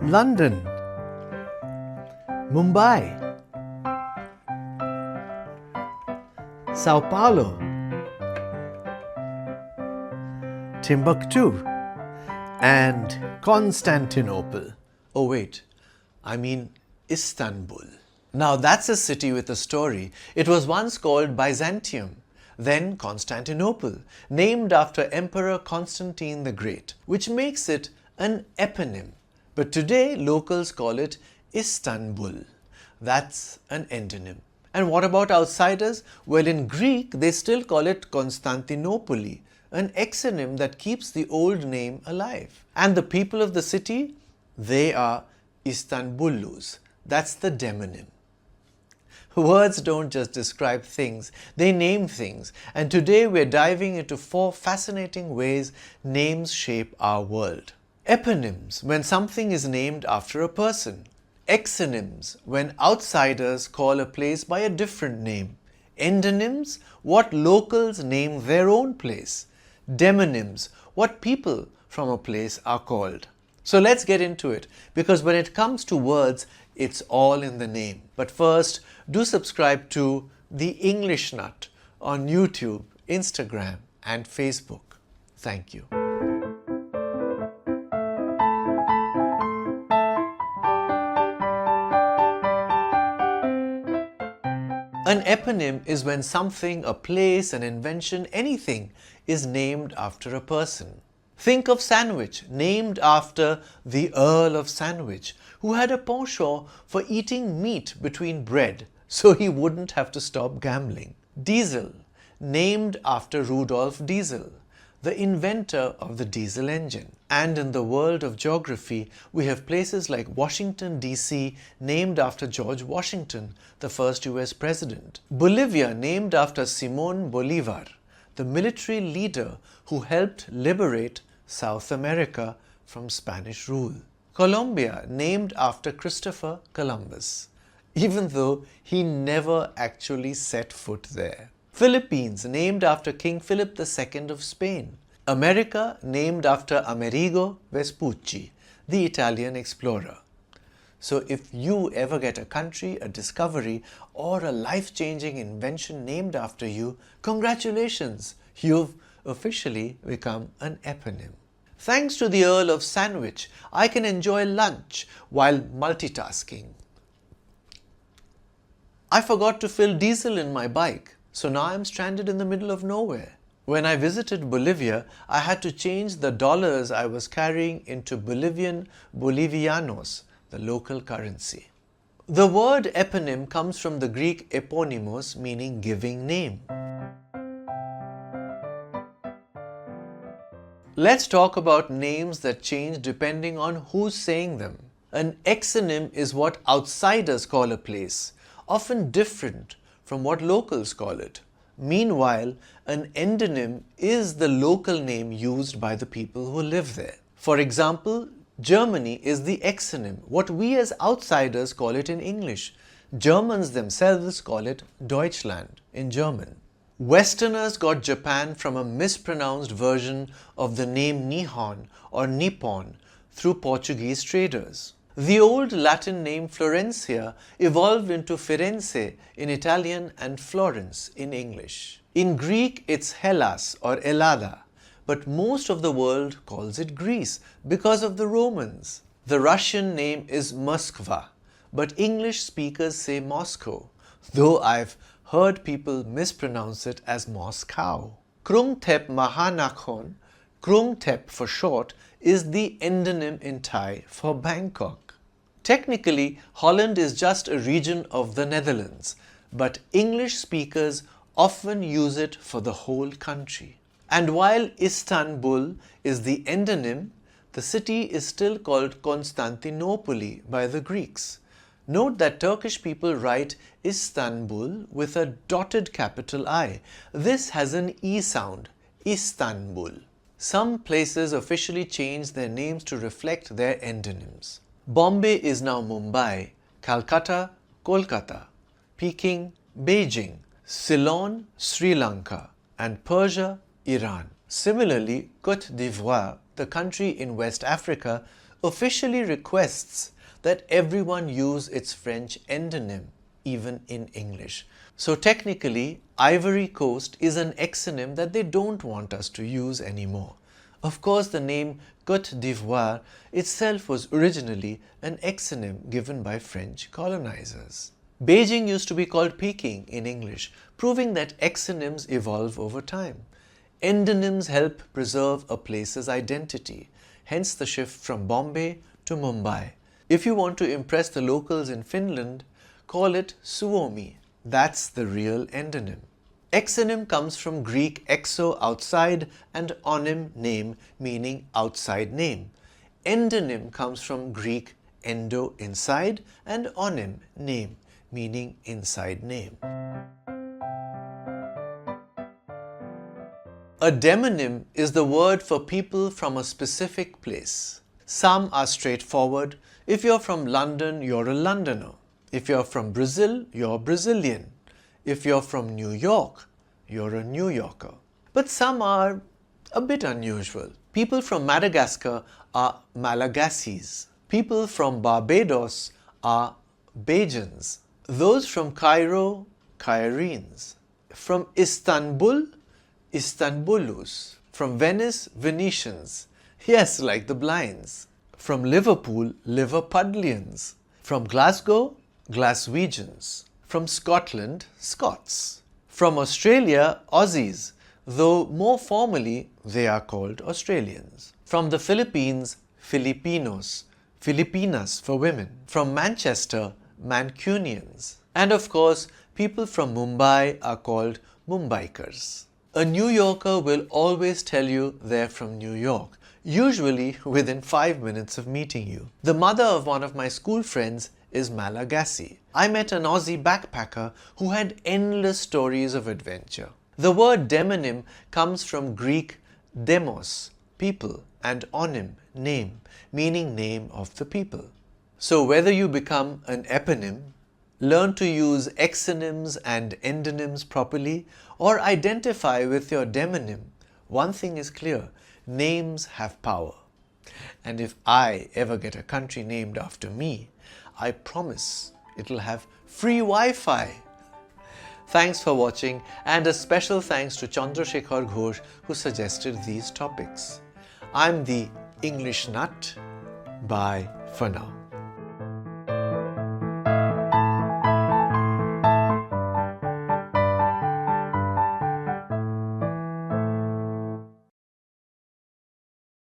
London, Mumbai, Sao Paulo, Timbuktu, and Constantinople. Oh wait, I mean Istanbul. Now that's a city with a story. It was once called Byzantium, then Constantinople, named after Emperor Constantine the Great, which makes it an eponym. But today locals call it Istanbul. That's an endonym. And what about outsiders? Well, in Greek they still call it Konstantinopoli, an exonym that keeps the old name alive. And the people of the city? They are Istanbullus. That's the demonym. Words don't just describe things, they name things. And today we're diving into 4 fascinating ways names shape our world. Eponyms, when something is named after a person. Exonyms, when outsiders call a place by a different name. Endonyms, what locals name their own place. Demonyms, what people from a place are called. So let's get into it, because when it comes to words, it's all in the name. But first, do subscribe to The English Nut on YouTube, Instagram, and Facebook. Thank you. An eponym is when something, a place, an invention, anything is named after a person. Think of sandwich, named after the Earl of Sandwich, who had a penchant for eating meat between bread so he wouldn't have to stop gambling. Diesel, named after Rudolf Diesel, the inventor of the diesel engine. And in the world of geography, we have places like Washington, D.C., named after George Washington, the first US president. Bolivia, named after Simón Bolívar, the military leader who helped liberate South America from Spanish rule. Colombia, named after Christopher Columbus, even though he never actually set foot there. Philippines, named after King Philip II of Spain. America, named after Amerigo Vespucci, the Italian explorer. So if you ever get a country, a discovery, or a life-changing invention named after you, congratulations! You've officially become an eponym. Thanks to the Earl of Sandwich, I can enjoy lunch while multitasking. I forgot to fill diesel in my bike, so now I'm stranded in the middle of nowhere. When I visited Bolivia, I had to change the dollars I was carrying into Bolivian bolivianos, the local currency. The word eponym comes from the Greek eponymos, meaning giving name. Let's talk about names that change depending on who's saying them. An exonym is what outsiders call a place, often different from what locals call it. Meanwhile, an endonym is the local name used by the people who live there. For example, Germany is the exonym, what we as outsiders call it in English. Germans themselves call it Deutschland in German. Westerners got Japan from a mispronounced version of the name Nihon or Nippon through Portuguese traders. The old Latin name Florencia evolved into Firenze in Italian and Florence in English. In Greek, it's Hellas or Ellada, but most of the world calls it Greece because of the Romans. The Russian name is Moskva, but English speakers say Moscow, though I've heard people mispronounce it as Moscow. Krung Thep Mahanakhon, Krung Thep for short, is the endonym in Thai for Bangkok. Technically, Holland is just a region of the Netherlands, but English speakers often use it for the whole country. And while Istanbul is the endonym, the city is still called Konstantinopoli by the Greeks. Note that Turkish people write Istanbul with a dotted capital I. This has an E sound, Istanbul. Some places officially changed their names to reflect their endonyms. Bombay is now Mumbai, Calcutta, Kolkata, Peking, Beijing, Ceylon, Sri Lanka, and Persia, Iran. Similarly, Côte d'Ivoire, the country in West Africa, officially requests that everyone use its French endonym, even in English. So technically, Ivory Coast is an exonym that they don't want us to use anymore. Of course, the name Côte d'Ivoire itself was originally an exonym given by French colonizers. Beijing used to be called Peking in English, proving that exonyms evolve over time. Endonyms help preserve a place's identity, hence the shift from Bombay to Mumbai. If you want to impress the locals in Finland, call it Suomi. That's the real endonym. Exonym comes from Greek exo, outside, and onym, name, meaning outside name. Endonym comes from Greek endo, inside, and onym, name, meaning inside name. A demonym is the word for people from a specific place. Some are straightforward. If you're from London, you're a Londoner. If you're from Brazil, you're Brazilian. If you're from New York, you're a New Yorker. But some are a bit unusual. People from Madagascar are Malagasys. People from Barbados are Bajans. Those from Cairo, Cairenes. From Istanbul, Istanbulus. From Venice, Venetians. Yes, like the blinds. From Liverpool, Liverpudlians. From Glasgow, Glaswegians. From Scotland, Scots. From Australia, Aussies, though more formally they are called Australians. From the Philippines, Filipinos, Filipinas for women. From Manchester, Mancunians. And of course, people from Mumbai are called Mumbaikars. A New Yorker will always tell you they're from New York, usually within 5 minutes of meeting you. The mother of one of my school friends is Malagasy. I met an Aussie backpacker who had endless stories of adventure. The word demonym comes from Greek demos, people, and onym, name, meaning name of the people. So whether you become an eponym, learn to use exonyms and endonyms properly, or identify with your demonym, one thing is clear: names have power. And if I ever get a country named after me, I promise it'll have free Wi-Fi. Thanks for watching, and a special thanks to Chandrasekhar Ghosh who suggested these topics. I'm the English Nut. Bye for now.